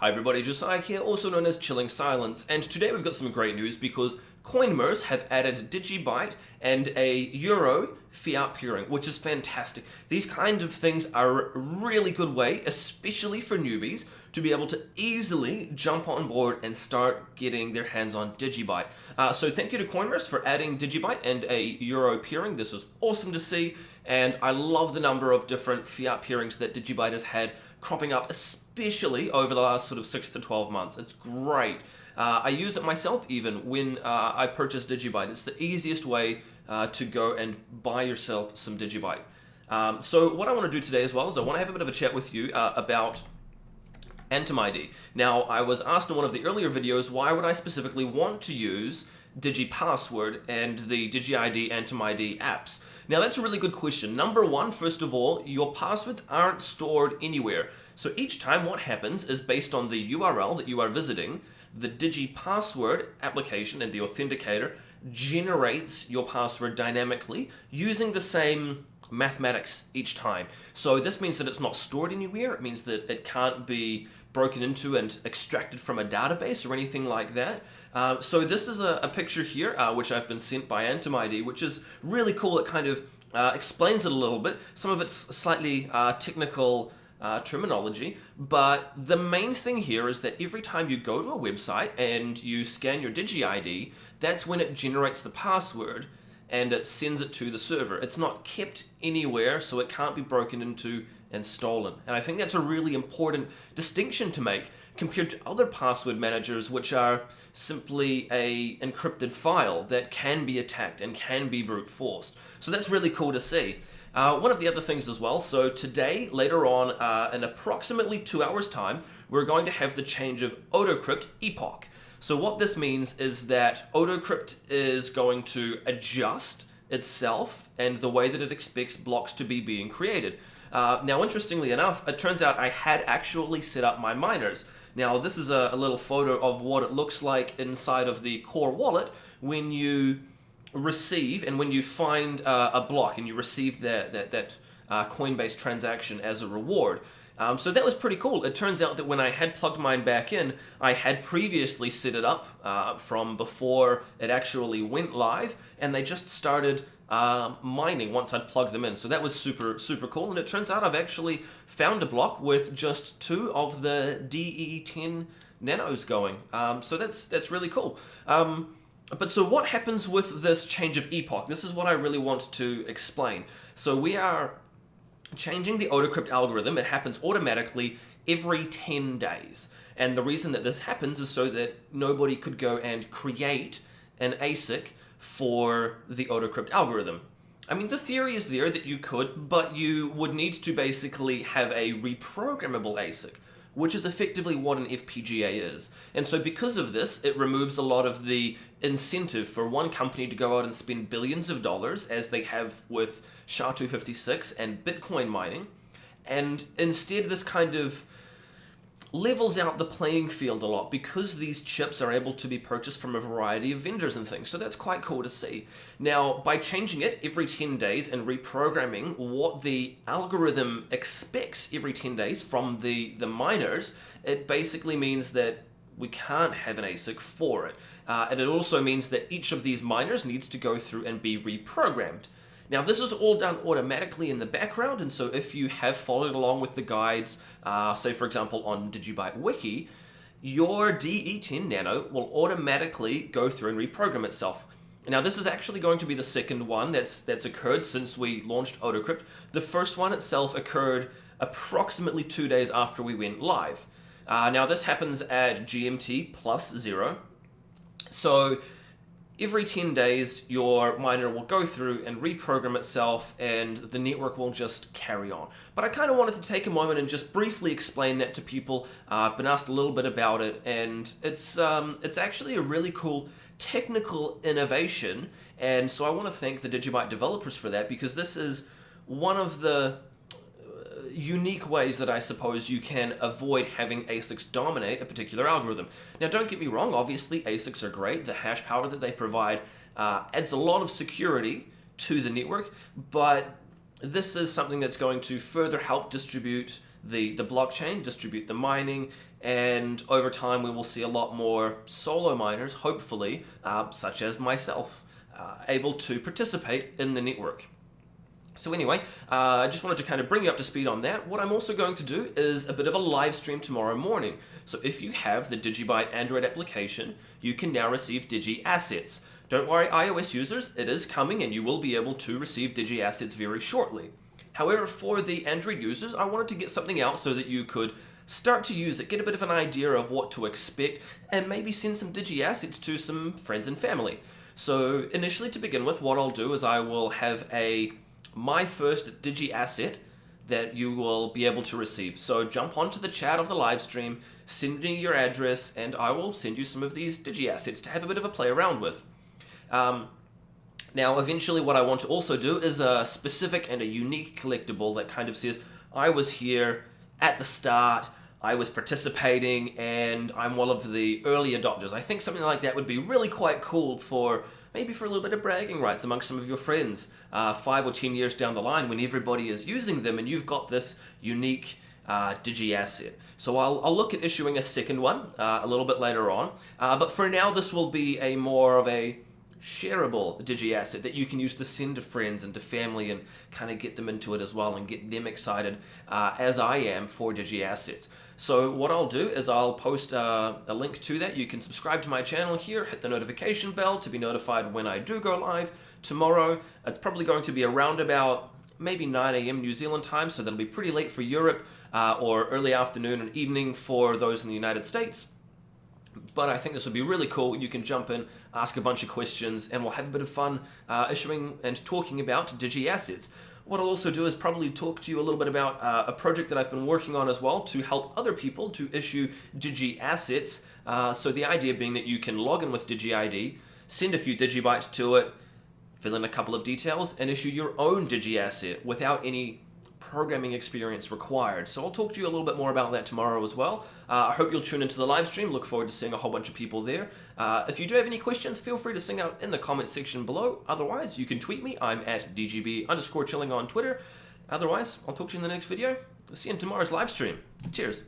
Hi everybody, Josiah here, also known as Chilling Silence, and today we've got some great news because Coinmerce have added DigiByte and a Euro fiat peering, which is fantastic. These kind of things are a really good way, especially for newbies, to be able to easily jump on board and start getting their hands on DigiByte. So thank you to Coinmerce for adding DigiByte and a Euro peering. This is awesome to see, and I love the number of different fiat peerings that DigiByte has had cropping up, especially over the last sort of 6 to 12 months. It's great. I use it myself even when I purchase DigiByte. It's the easiest way to go and buy yourself some DigiByte. So what I want to do today as well is I want to have a bit of a chat with you about AntimID. Now, I was asked in one of the earlier videos, why would I specifically want to use DigiPassword and the DigiID AntimID apps? Now, that's a really good question. Number one, first of all, your passwords aren't stored anywhere. So each time what happens is based on the URL that you are visiting, the DigiPassword application and the authenticator generates your password dynamically using the same mathematics each time. So this means that it's not stored anywhere. It means that it can't be broken into and extracted from a database or anything like that. So this is a picture here, which I've been sent by AntimID, which is really cool. It kind of explains it a little bit. Some of it's slightly technical terminology, but the main thing here is that every time you go to a website and you scan your DigiID, that's when it generates the password and it sends it to the server. It's not kept anywhere, so it can't be broken into and stolen. And I think that's a really important distinction to make compared to other password managers, which are simply a encrypted file that can be attacked and can be brute forced. So that's really cool to see. One of the other things as well, so today, later on, in approximately 2 hours time, we're going to have the change of Odocrypt epoch. So what this means is that Odocrypt is going to adjust itself and the way that it expects blocks to be being created. Now, interestingly enough, it turns out I had actually set up my miners. Now, this is a little photo of what it looks like inside of the core wallet when you receive and when you find a block and you receive that Coinbase transaction as a reward. So that was pretty cool. It turns out that when I had plugged mine back in, I had previously set it up from before it actually went live, and they just started mining once I'd plugged them in. So that was super, super cool. And it turns out I've actually found a block with just 2 of the DE10 nanos going. So that's really cool. But so what happens with this change of epoch? This is what I really want to explain. So we are changing the Odocrypt algorithm. It happens automatically every 10 days. And the reason that this happens is so that nobody could go and create an ASIC for the Odocrypt algorithm. I mean, the theory is there that you could, but you would need to basically have a reprogrammable ASIC, which is effectively what an FPGA is. And so because of this, it removes a lot of the incentive for one company to go out and spend billions of dollars, as they have with SHA-256 and Bitcoin mining. And instead, this kind of levels out the playing field a lot because these chips are able to be purchased from a variety of vendors and things. So that's quite cool to see. Now, by changing it every 10 days and reprogramming what the algorithm expects every 10 days from the miners, it basically means that we can't have an ASIC for it. And it also means that each of these miners needs to go through and be reprogrammed. Now, this is all done automatically in the background, and so if you have followed along with the guides, say for example on DigiByte Wiki, your DE10 Nano will automatically go through and reprogram itself. Now, this is actually going to be the second one that's occurred since we launched Odocrypt. The first one itself occurred approximately 2 days after we went live. Now, this happens at GMT +0. So every 10 days, your miner will go through and reprogram itself, and the network will just carry on. But I kind of wanted to take a moment and just briefly explain that to people. I've been asked a little bit about it, and it's actually a really cool technical innovation, and so I want to thank the DigiByte developers for that, because this is one of the unique ways that I suppose you can avoid having ASICs dominate a particular algorithm. Now, don't get me wrong, obviously ASICs are great. The hash power that they provide adds a lot of security to the network, but this is something that's going to further help distribute the blockchain, distribute the mining, and over time we will see a lot more solo miners, hopefully, such as myself, able to participate in the network. So anyway, I just wanted to kind of bring you up to speed on that. What I'm also going to do is a bit of a live stream tomorrow morning. So if you have the DigiByte Android application, you can now receive Digi Assets. Don't worry, iOS users, it is coming and you will be able to receive Digi Assets very shortly. However, for the Android users, I wanted to get something out so that you could start to use it, get a bit of an idea of what to expect, and maybe send some Digi Assets to some friends and family. So initially, to begin with, what I'll do is I will have my first Digi Asset that you will be able to receive. So jump onto the chat of the live stream, send me your address, and I will send you some of these Digi Assets to have a bit of a play around with. Now, eventually what I want to also do is a specific and a unique collectible that kind of says, I was here at the start, I was participating, and I'm one of the early adopters. I think something like that would be really quite cool for maybe for a little bit of bragging rights amongst some of your friends 5 or 10 years down the line when everybody is using them and you've got this unique Digi Asset. So I'll look at issuing a second one a little bit later on, but for now this will be more of a shareable Digi Asset that you can use to send to friends and to family and kind of get them into it as well and get them excited as I am for Digi Assets. So what I'll do is I'll post a link to that. You can subscribe to my channel here, hit the notification bell to be notified when I do go live tomorrow. It's probably going to be around about maybe 9 a.m. New Zealand time, so that'll be pretty late for Europe or early afternoon and evening for those in the United States. But I think this would be really cool. You can jump in, ask a bunch of questions, and we'll have a bit of fun issuing and talking about Digi Assets. What I'll also do is probably talk to you a little bit about a project that I've been working on as well to help other people to issue Digi Assets. So the idea being that you can log in with DigiID, send a few DigiBytes to it, fill in a couple of details, and issue your own Digi Asset without any programming experience required. So I'll talk to you a little bit more about that tomorrow as well. I hope you'll tune into the live stream. Look forward to seeing a whole bunch of people there. If you do have any questions, feel free to sing out in the comment section below. Otherwise, you can tweet me. I'm at DGB_chilling on Twitter. Otherwise, I'll talk to you in the next video. See you in tomorrow's live stream. Cheers.